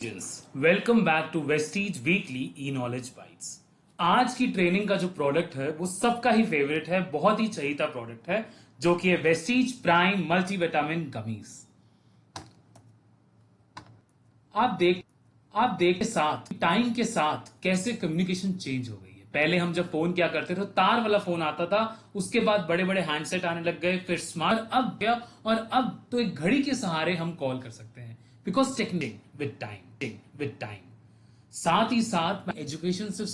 Welcome back to Vestige weekly e knowledge bytes. आज की training का जो प्रोडक्ट है वो सबका ही फेवरेट है, बहुत ही चहीता प्रोडक्ट है, जो कि है वेस्टीज प्राइम मल्टीविटामिन गमीज। आप देख साथ टाइम के साथ कैसे कम्युनिकेशन चेंज हो गई है। पहले हम जब फोन क्या करते थे तो तार वाला फोन आता था, उसके बाद बड़े बड़े हैंडसेट आने लग गए, फिर स्मार्ट अब गया, और अब तो एक घड़ी के सहारे हम कॉल कर सकते हैं, बिकॉज टेक्निक विद टाइम। साथ ही साथ एजुकेशन सिर्फ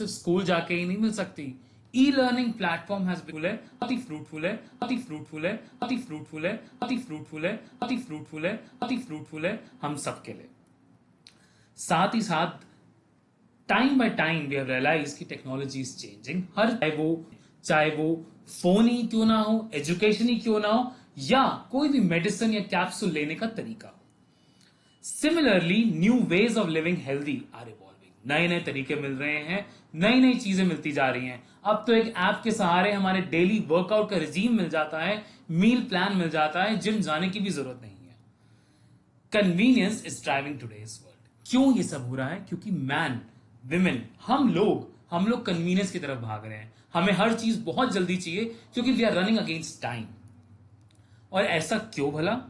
स्कूल जाके ही नहीं मिल सकती। E learning platform has become अति फ्रूटफुल है, अति फ्रूटफुल है, अति फ्रूटफुल है, अति फ्रूटफुल है, अति फ्रूटफुल है, अति फ्रूटफुल है हम सबके लिए। साथ ही साथ time by time we have realise कि टेक्नोलॉजी इज चेंजिंग। हर चाहे वो फोन ही क्यों ना हो, एजुकेशन ही क्यों ना हो, या कोई भी मेडिसिन या कैप्सूल लेने का तरीका। Similarly new ways of living healthy are evolving. नए नए तरीके मिल रहे हैं, नई नई चीजें मिलती जा रही हैं। अब तो एक ऐप के सहारे हमारे डेली वर्कआउट का रिजीम मिल जाता है, मील प्लान मिल जाता है, जिम जाने की भी जरूरत नहीं है। Convenience is driving today's world. क्यों ये सब हो रहा है? क्योंकि मैन, विमेन, हम लोग कन्वीनियंस की तरफ भाग रहे हैं। हमें हर चीज बहुत जल्दी चाहिए क्योंकि we are running against time. और ऐसा क्यों भला?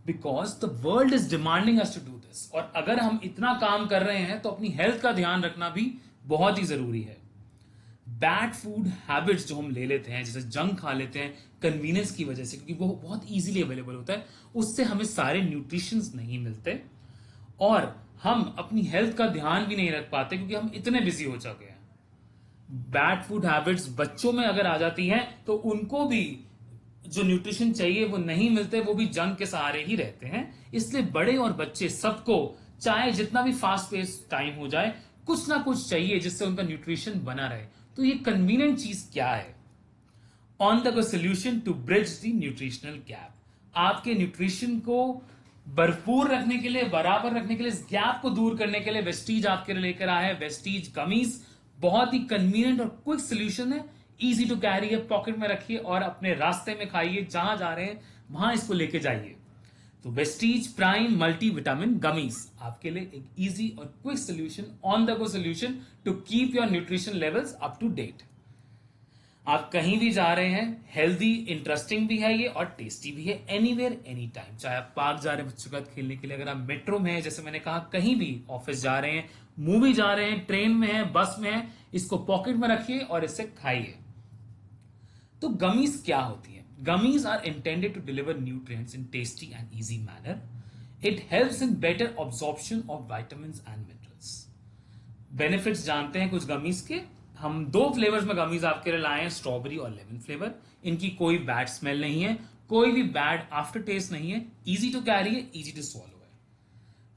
Because the world is demanding us to do this. और अगर हम इतना काम कर रहे हैं तो अपनी हेल्थ का ध्यान रखना भी बहुत ही जरूरी है। बैड फूड हैबिट्स जो हम ले लेते हैं, जैसे जंक खा लेते हैं कन्वीनियंस की वजह से, क्योंकि वो बहुत इजीली अवेलेबल होता है, उससे हमें सारे न्यूट्रिशंस नहीं मिलते और हम अपनी हेल्थ का ध्यान भी नहीं रख पाते क्योंकि हम इतने बिजी हो चुके हैं। बैड फूड हैबिट्स बच्चों में अगर आ जाती हैं तो उनको भी जो न्यूट्रिशन चाहिए वो नहीं मिलते, वो भी जंक के सहारे ही रहते हैं। इसलिए बड़े और बच्चे सबको, चाहे जितना भी फास्ट पेस टाइम हो जाए, कुछ ना कुछ चाहिए जिससे उनका न्यूट्रिशन बना रहे। तो ये कन्वीनियंट चीज क्या है? On the go solution to bridge the nutritional gap. आपके न्यूट्रिशन को भरपूर रखने के लिए, बराबर रखने के लिए, इस गैप को दूर करने के लिए वेस्टीज आपके लिए लेकर आया है वेस्टीज गमीज। बहुत ही कन्वीनियंट और क्विक सोल्यूशन है, इजी टू कैरी है, पॉकेट में रखिए और अपने रास्ते में खाइए, जहां जा रहे हैं वहां इसको लेके जाइए। तो Vestige prime multi vitamin gummies आपके लिए एक इजी और quick solution, on the go solution to keep your nutrition levels up to date. आप कहीं भी जा रहे हैं, हेल्दी इंटरेस्टिंग भी है ये और टेस्टी भी है, एनीवेयर एनी टाइम। चाहे आप पार्क जा रहे हैं बच्चों के साथ खेलने के लिए, अगर आप मेट्रो में है, जैसे मैंने कहा, कहीं भी ऑफिस जा रहे हैं, मूवी जा रहे हैं, ट्रेन में है, बस में है, इसको पॉकेट में रखिए और इसे खाइए। तो गमीज क्या होती है? Gummies are intended to deliver nutrients in tasty and easy manner. It helps in better absorption of vitamins and minerals. Benefits जानते हैं कुछ गमीज के। हम 2 फ्लेवर्स में गमीज आपके लिए लाए हैं, स्ट्रॉबेरी और लेमन फ्लेवर। इनकी कोई बैड स्मेल नहीं है, कोई भी बैड आफ्टर टेस्ट नहीं है, इजी टू कैरी है, इजी टू स्वॉलो है।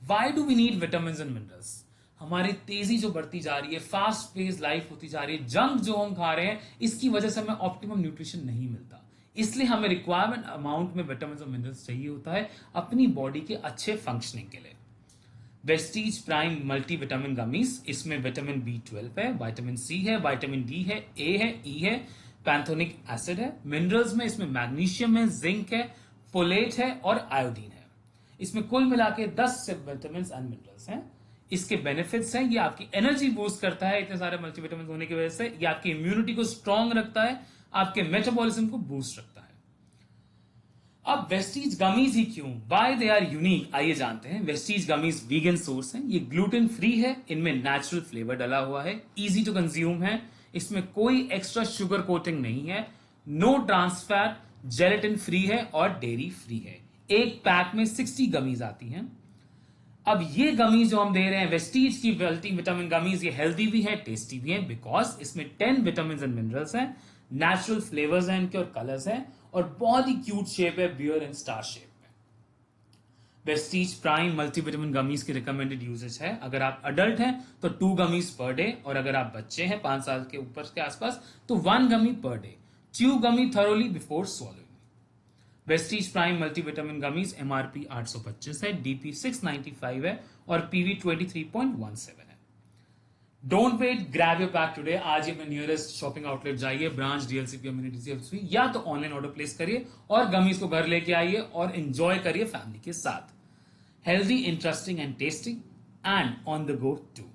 Why do we need vitamins and minerals? हमारी तेजी जो बढ़ती जा रही है, फास्ट पेस लाइफ होती जा रही है, जंक जो हम खा रहे हैं, इसकी वजह से हमें ऑप्टिमम न्यूट्रिशन नहीं मिलता। इसलिए हमें रिक्वायरमेंट अमाउंट में विटामिन और मिनरल्स चाहिए होता है अपनी बॉडी के अच्छे फंक्शनिंग के लिए। Vestige prime multi vitamin gummies, इसमें विटामिन B12 है, विटामिन C है, विटामिन D है, A है, E है, पैंथोनिक एसिड है। मिनरल्स में इसमें मैग्नीशियम है, जिंक है, फोलेट है और आयोडीन है। इसमें कुल मिला के 10 विटामिन एंड मिनरल्स हैं। इसके बेनिफिट्स हैं, ये आपकी एनर्जी बूस्ट करता है इतने सारे मल्टीविटामिन होने की वजह से, ये आपकी इम्यूनिटी को स्ट्रांग रखता है, आपके मेटाबॉलिज्म को बूस्ट रखता है। अब वेस्टीज गमीज ही क्यों, वाई दे आर यूनिक, आइए जानते हैं। वेस्टीज गमीज वीगन सोर्स हैं, ये ग्लूटेन फ्री है, इनमें नेचुरल फ्लेवर डला हुआ है, इजी टू कंज्यूम है, इसमें कोई एक्स्ट्रा शुगर कोटिंग नहीं है, no trans fat, gelatin free है और डेयरी फ्री है। एक पैक में 60 गमीज आती हैं। अब ये गमीज जो हम दे रहे हैं, वेस्टीज की मल्टी विटामिन गमीज, ये हेल्दी भी है, टेस्टी भी है, बिकॉज इसमें 10 विटामिन एंड मिनरल्स हैं, नेचुरल फ्लेवर्स हैं इनके और कलर्स हैं, और बहुत ही क्यूट शेप है, बियर एंड स्टार शेप में। वेस्टीज प्राइम मल्टीविटामिन गमीज की रिकमेंडेड यूजेज है, अगर आप अडल्ट हैं तो 2 गमीज पर डे, और अगर आप बच्चे हैं 5 साल के ऊपर के आसपास तो 1 gummy per day. Chew gummy thoroughly before swallowing। Vestige prime multivitamin gummies MRP 825 है, DP 695 है और PV 23.17 है। Don't wait, grab your pack today. आज ही अपने नियरेस्ट शॉपिंग आउटलेट जाइए, ब्रांच, DLCP या मिनी DCFC, या तो ऑनलाइन ऑर्डर प्लेस करिए और गमीज को घर लेके आइए और एंजॉय करिए फैमिली के साथ। healthy, interesting, and tasty, and on the go too.